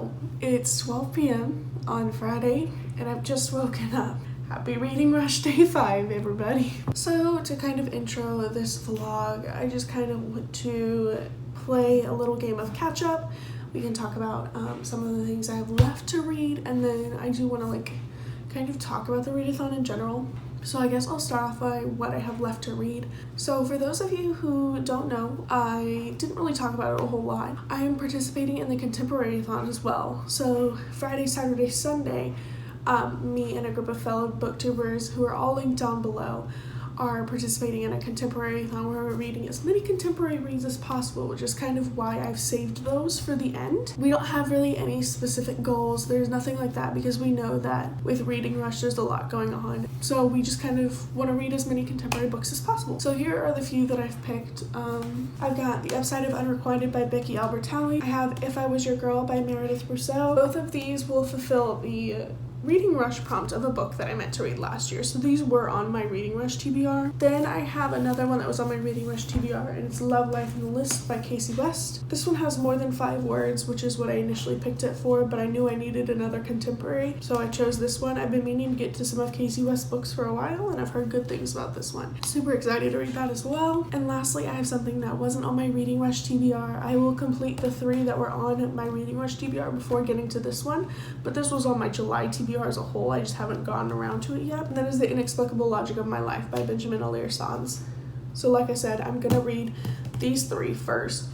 So it's 12 p.m. on Friday and I've just woken up. Happy Reading Rush Day 5, everybody. So to kind of intro this vlog, I just kind of want to play a little game of catch up. We can talk about some of the things I have left to read, and then I do want to kind of talk about the readathon in general. So I guess I'll start off by what I have left to read. So for those of you who don't know, I didn't really talk about it a whole lot. I am participating in the Contemporary-athon as well. So Friday, Saturday, Sunday, me and a group of fellow booktubers who are all linked down below are participating in a Contemporary-athon where we're reading as many contemporary reads as possible, which is kind of why I've saved those for the end. We don't have really any specific goals. There's nothing like that because we know that with Reading Rush there's a lot going on. So we just kind of want to read as many contemporary books as possible. So here are the few that I've picked. I've got The Upside of Unrequited by Becky Albertalli. I have If I Was Your Girl by Meredith Rousseau. Both of these will fulfill the Reading Rush prompt of a book that I meant to read last year, so these were on my Reading Rush TBR. Then I have another one that was on my Reading Rush TBR, and it's Love, Life, and the List by Casey West. This one has more than 5 words, which is what I initially picked it for, but I knew I needed another contemporary, so I chose this one. I've been meaning to get to some of Casey West's books for a while, and I've heard good things about this one. Super excited to read that as well. And lastly, I have something that wasn't on my Reading Rush TBR. I will complete the 3 that were on my Reading Rush TBR before getting to this one, but this was on my July TBR as a whole. I just haven't gotten around to it yet. And that is The Inexplicable Logic of My Life by Benjamin O'Leary-Sands. So like I said, I'm gonna read these 3 first,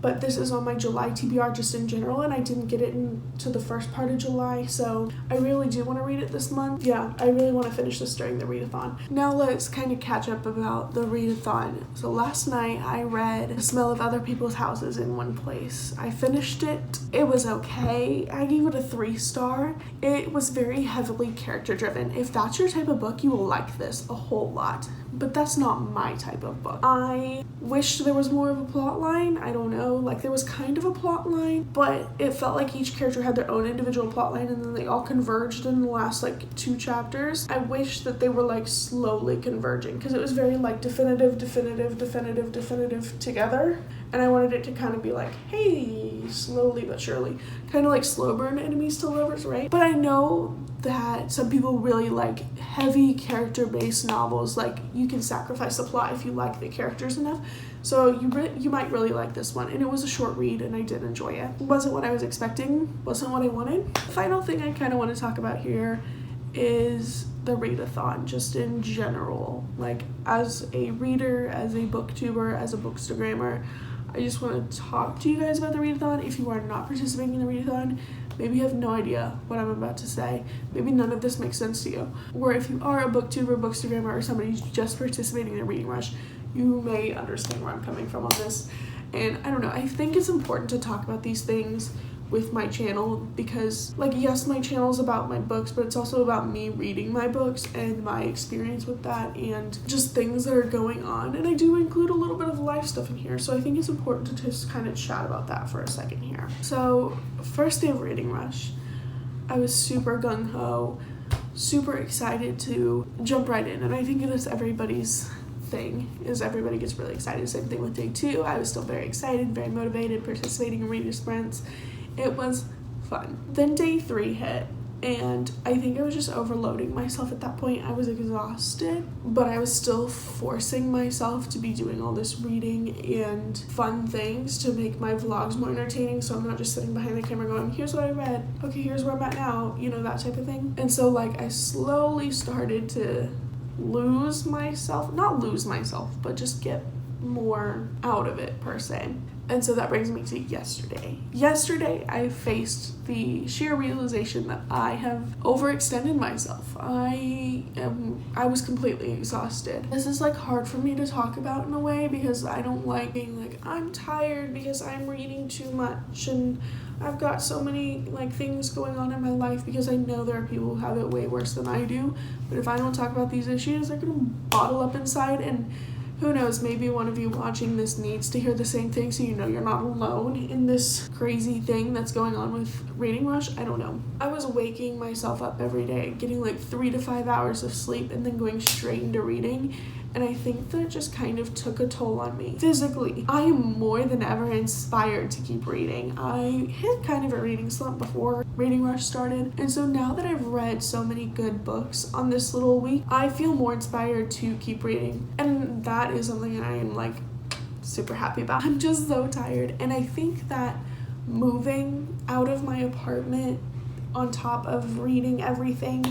but this is on my July TBR just in general, and I didn't get it into the first part of July, so I really do want to read it this month. Yeah, I really want to finish this during the readathon. Now let's kind of catch up about the readathon. So last night I read The Smell of Other People's Houses in One Place. I finished it. It was okay. I gave it a 3-star. It was very heavily character driven. If that's your type of book, you will like this a whole lot. But that's not my type of book. I wish there was more of a plot line. I don't know. There was kind of a plot line, but it felt like each character had their own individual plot line, and then they all converged in the last 2 chapters. I wish that they were slowly converging, because it was very definitive together, and I wanted it to kind of be hey, slowly but surely, kind of like slow burn enemies to lovers, right? But I know that some people really like heavy character-based novels. You can sacrifice the plot if you like the characters enough. So you might really like this one. And it was a short read, and I did enjoy it. It wasn't what I was expecting, wasn't what I wanted. The final thing I kind of want to talk about here is the readathon, just in general. As a reader, as a booktuber, as a bookstagrammer, I just want to talk to you guys about the readathon. If you are not participating in the readathon, maybe you have no idea what I'm about to say. Maybe none of this makes sense to you. Or if you are a booktuber, bookstagrammer, or somebody who's just participating in a Reading Rush, you may understand where I'm coming from on this. And I don't know, I think it's important to talk about these things with my channel because, yes, my channel is about my books, but it's also about me reading my books and my experience with that and just things that are going on. And I do include a little bit of life stuff in here, so I think it's important to just kind of chat about that for a second here. So, first day of Reading Rush, I was super gung-ho, super excited to jump right in, and I think that's everybody's thing, is everybody gets really excited. Same thing with day 2. I was still very excited, very motivated, participating in reader sprints. It was fun. Then day 3 hit, and I think I was just overloading myself at that point. I was exhausted, but I was still forcing myself to be doing all this reading and fun things to make my vlogs more entertaining, so I'm not just sitting behind the camera going, here's what I read, okay, here's where I'm at now, that type of thing. And so I slowly started to lose myself, not lose myself, but just get more out of it per se. And so that brings me to yesterday. Yesterday, I faced the sheer realization that I have overextended myself. I was completely exhausted. This is hard for me to talk about in a way because I don't like being I'm tired because I'm reading too much and I've got so many things going on in my life, because I know there are people who have it way worse than I do. But if I don't talk about these issues, they're gonna bottle up inside, and who knows, maybe one of you watching this needs to hear the same thing, so you're not alone in this crazy thing that's going on with Reading Rush. I don't know. I was waking myself up every day, getting 3 to 5 hours of sleep, and then going straight into reading. and I think that just kind of took a toll on me physically. I am more than ever inspired to keep reading. I hit kind of a reading slump before Reading Rush started, and so now that I've read so many good books on this little week, I feel more inspired to keep reading, and that is something I am like super happy about. I'm just so tired, and I think that moving out of my apartment on top of reading everything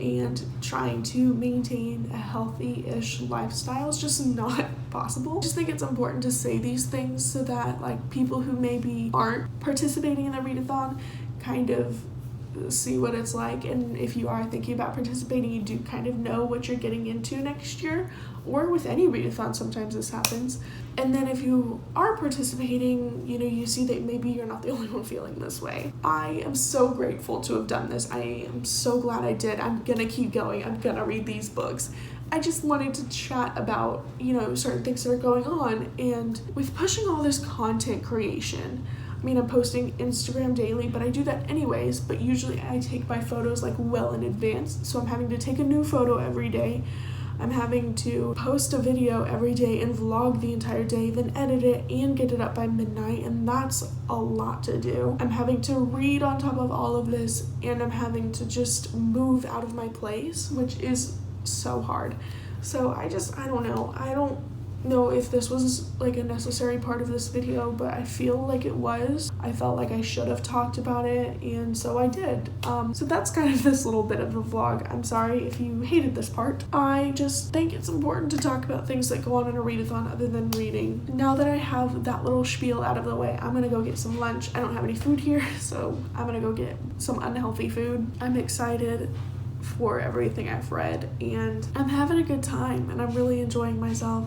and trying to maintain a healthy-ish lifestyle is just not possible. I just think it's important to say these things so that like people who maybe aren't participating in the readathon kind of see what it's like, and if you are thinking about participating, you do kind of know what you're getting into next year, or with any readathon sometimes this happens. And then if you are participating, you know, you see that maybe you're not the only one feeling this way. I am so grateful to have done this. I am so glad I did. I'm gonna keep going. I'm gonna read these books. I just wanted to chat about, you know, certain things that are going on, and with pushing all this content creation, I mean, I'm posting Instagram daily, but I do that anyways, but usually I take my photos like well in advance, so I'm having to take a new photo every day. I'm having to post a video every day and vlog the entire day, then edit it and get it up by midnight, and that's a lot to do. I'm having to read on top of all of this, and I'm having to just move out of my place, which is so hard. So I don't know. I don't know if this was like a necessary part of this video, but I feel like it was. I felt like I should have talked about it, and so I did. So that's kind of this little bit of the vlog. I'm sorry if you hated this part. I just think it's important to talk about things that go on in a readathon other than reading. Now that I have that little spiel out of the way, I'm gonna go get some lunch. I don't have any food here, so I'm gonna go get some unhealthy food. I'm excited for everything I've read, and I'm having a good time, and I'm really enjoying myself.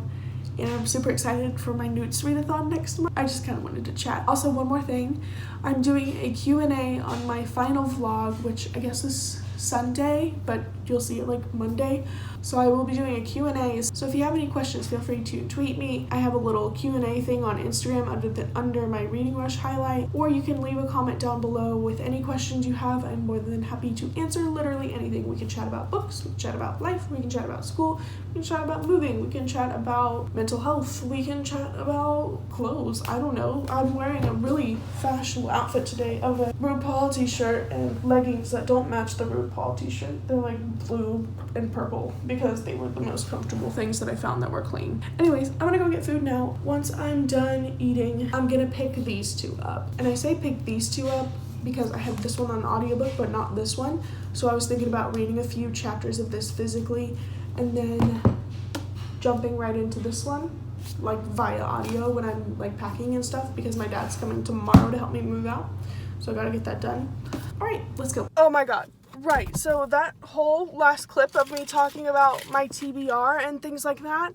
And I'm super excited for my Newts readathon next month. I just kind of wanted to chat. Also, one more thing. I'm doing a Q&A on my final vlog, which I guess is Sunday, but you'll see it like Monday. So I will be doing a Q&A. So if you have any questions, feel free to tweet me. I have a little Q&A thing on Instagram under my Reading Rush highlight, or you can leave a comment down below with any questions you have. I'm more than happy to answer literally anything. We can chat about books, we can chat about life, we can chat about school, we can chat about moving, we can chat about mental health, we can chat about clothes. I don't know. I'm wearing a really fashionable outfit today of a RuPaul t-shirt and leggings that don't match the RuPaul t-shirt. They're like blue and purple because they were the most comfortable things that I found that were clean. Anyways, I'm gonna go get food now. Once I'm done eating, I'm gonna pick these two up. And I say pick these two up because I have this one on audiobook, but not this one. So I was thinking about reading a few chapters of this physically and then jumping right into this one, like via audio when I'm like packing and stuff, because my dad's coming tomorrow to help me move out. So I gotta get that done. All right, let's go. Oh my God. Right, so that whole last clip of me talking about my TBR and things like that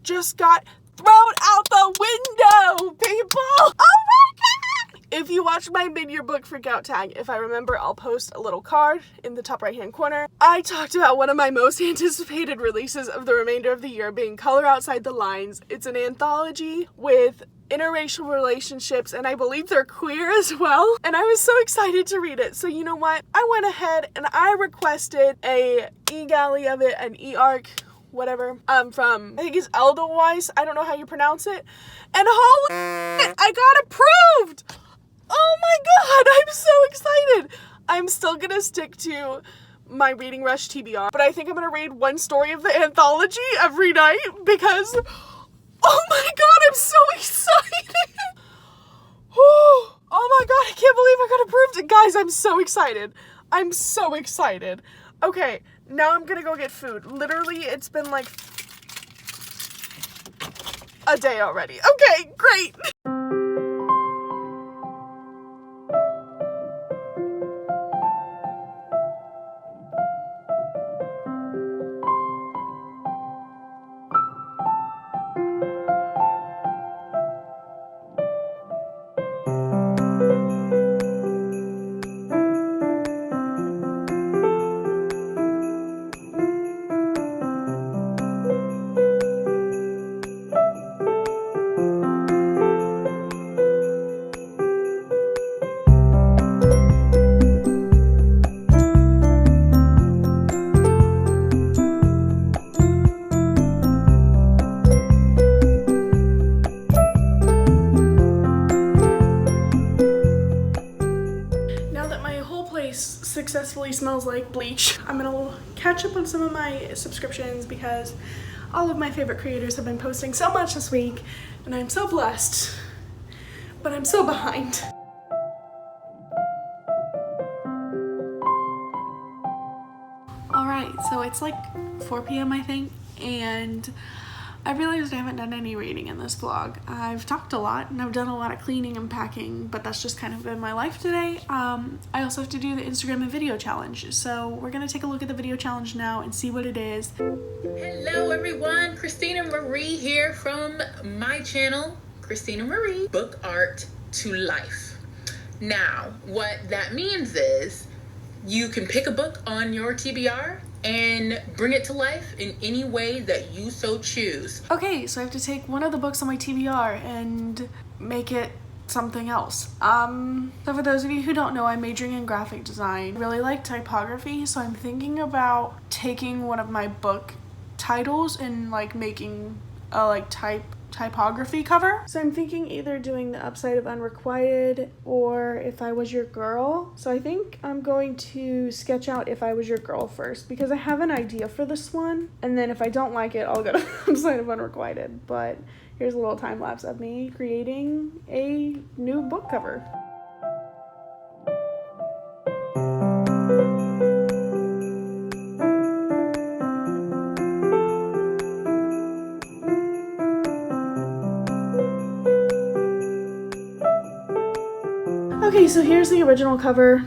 just got thrown out the window, people! Oh my God! If you watch my mid-year book freakout tag, if I remember, I'll post a little card in the top right-hand corner. I talked about one of my most anticipated releases of the remainder of the year being Color Outside the Lines. It's an anthology with interracial relationships, and I believe they're queer as well, and I was so excited to read it. So you know what, I went ahead and I requested a e-galley of it, an e-arc, whatever, from, I think it's Edelweiss, I don't know how you pronounce it, and holy shit, I got approved! Oh my God, I'm so excited! I'm still gonna stick to my Reading Rush TBR, but I think I'm gonna read one story of the anthology every night because oh my God, I'm so excited! Oh my God, I can't believe I got approved. Guys, I'm so excited. I'm so excited. Okay, now I'm gonna go get food. Literally, it's been like a day already. Okay, great. that my whole place successfully smells like bleach, I'm gonna catch up on some of my subscriptions because all of my favorite creators have been posting so much this week and I'm so blessed, but I'm so behind. Alright, so it's like 4 p.m. I think, and I realized I haven't done any reading in this vlog. I've talked a lot and I've done a lot of cleaning and packing, but that's just kind of been my life today. I also have to do the Instagram and video challenge, so we're gonna take a look at the video challenge now and see what it is. Hello everyone, Christina Marie here from my channel, Christina Marie, Book Art to Life. Now, what that means is you can pick a book on your TBR and bring it to life in any way that you so choose. Okay, so I have to take one of the books on my TBR and make it something else. So for those of you who don't know, I'm majoring in graphic design. I really like typography, so I'm thinking about taking one of my book titles and like making a typography cover. So I'm thinking either doing the upside of Unrequited or If I Was Your Girl. So I think I'm going to sketch out If I Was Your Girl first because I have an idea for this one, and then if I don't like it, I'll go to upside of Unrequited. But here's a little time lapse of me creating a new book cover. Okay, so here's the original cover.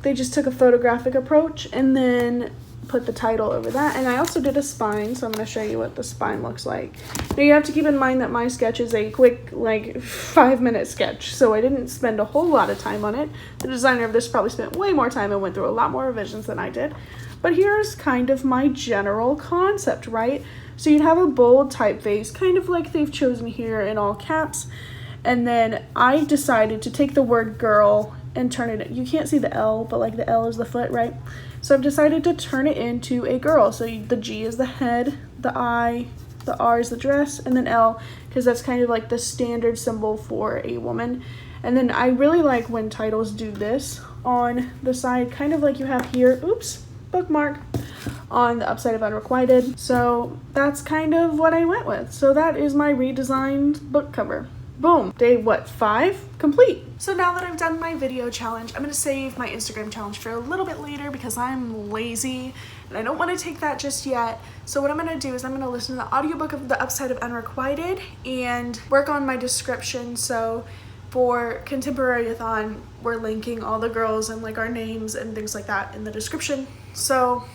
They just took a photographic approach and then put the title over that. And I also did a spine, so I'm going to show you what the spine looks like. Now you have to keep in mind that my sketch is a quick, like 5-minute sketch, so I didn't spend a whole lot of time on it. The designer of this probably spent way more time and went through a lot more revisions than I did. But here's kind of my general concept, right? So you'd have a bold typeface, kind of like they've chosen here in all caps. And then I decided to take the word girl and turn it, you can't see the L, but like the L is the foot, right? So I've decided to turn it into a girl. So the G is the head, the I, the R is the dress, and then L, because that's kind of like the standard symbol for a woman. And then I really like when titles do this on the side, kind of like you have here, oops, bookmark, on the upside of Unrequited. So that's kind of what I went with. So that is my redesigned book cover. Boom. Day, 5? Complete. So now that I've done my video challenge, I'm going to save my Instagram challenge for a little bit later because I'm lazy and I don't want to take that just yet. So what I'm going to do is I'm going to listen to the audiobook of The Upside of Unrequited and work on my description. So for Contemporary-athon, we're linking all the girls and like our names and things like that in the description. So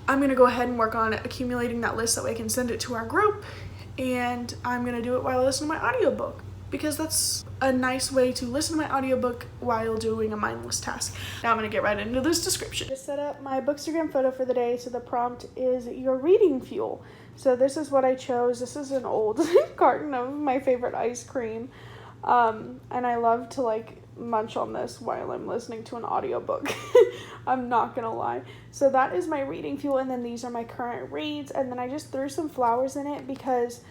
I'm going to go ahead and work on accumulating that list so I can send it to our group, and I'm going to do it while I listen to my audiobook, because that's a nice way to listen to my audiobook while doing a mindless task. Now I'm gonna get right into this description. Just set up my Bookstagram photo for the day, so the prompt is your reading fuel. So this is what I chose. This is an old carton of my favorite ice cream. And I love to like munch on this while I'm listening to an audiobook. I'm not gonna lie. So that is my reading fuel, and then these are my current reads, and then I just threw some flowers in it because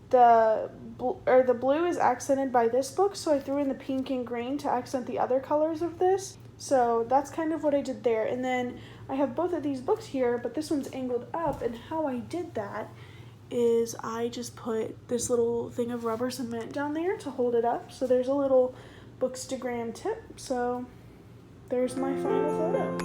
the blue is accented by this book, so I threw in the pink and green to accent the other colors of this. So that's kind of what I did there. And then I have both of these books here, but this one's angled up, and how I did that is I just put this little thing of rubber cement down there to hold it up. So there's a little Bookstagram tip. So there's my final photo.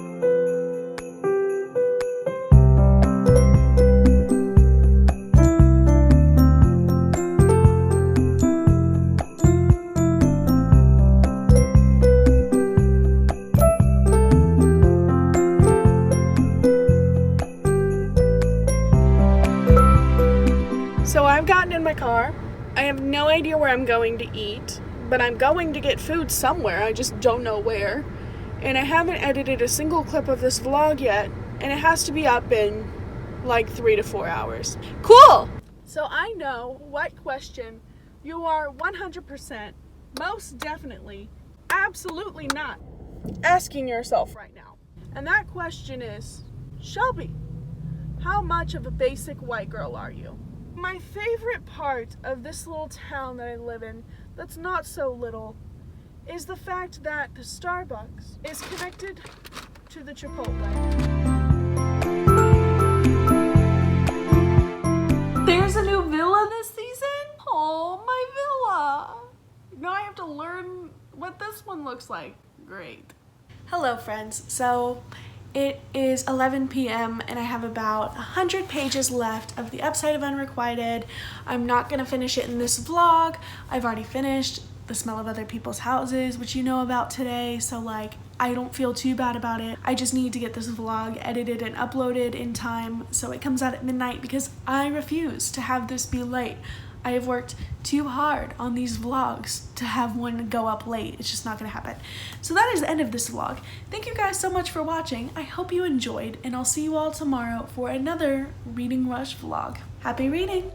So I've gotten in my car. I have no idea where I'm going to eat, but I'm going to get food somewhere. I just don't know where. And I haven't edited a single clip of this vlog yet, and it has to be up in like 3 to 4 hours. Cool! So I know what question you are 100%, most definitely, absolutely not asking yourself right now. And that question is, Shelby, how much of a basic white girl are you? My favorite part of this little town that I live in, that's not so little, is the fact that the Starbucks is connected to the Chipotle. There's a new villa this season? Oh, my villa. Now I have to learn what this one looks like. Great. Hello, friends. So it is 11 p.m. and I have about 100 pages left of the upside of Unrequited. I'm not gonna finish it in this vlog. I've already finished The Smell of Other People's Houses, which you know about today, so like I don't feel too bad about it. I just need to get this vlog edited and uploaded in time so it comes out at midnight because I refuse to have this be late. I have worked too hard on these vlogs to have one go up late. It's just not gonna happen. So that is the end of this vlog. Thank you guys so much for watching. I hope you enjoyed, and I'll see you all tomorrow for another Reading Rush vlog. Happy reading!